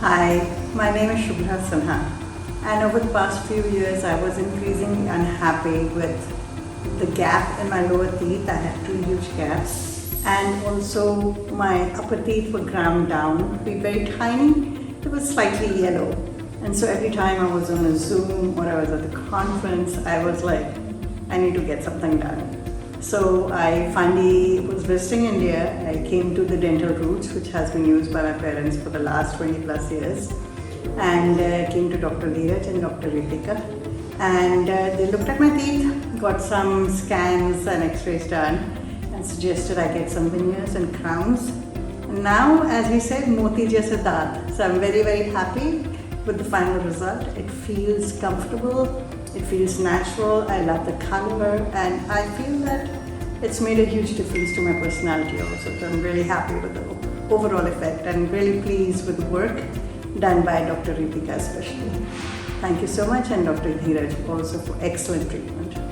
Hi, my name is Shubhra Sinha, and over the past few years I was increasingly unhappy with the gap in my lower teeth. I had two huge gaps, and also my upper teeth were ground down, be very tiny. They were slightly yellow, and so every time I was on a Zoom or I was at a conference, I was like, I need to get something done. So I finally was visiting India. I came to the Dental Roots, which has been used by my parents for the last 20 plus years, and came to Dr. Dheeraj and Dr. Ritika, and they looked at my teeth, got some scans and x-rays done, and suggested I get some veneers and crowns. And now, as we said, moti jaise daant. So I'm very, very happy with the final result. It feels comfortable. It feels natural. I love the color, and I feel that it's made a huge difference to my personality also. So I'm really happy with the overall effect and really pleased with the work done by Dr. Ritika especially. Thank you so much, and Dr. Dheeraj also for excellent treatment.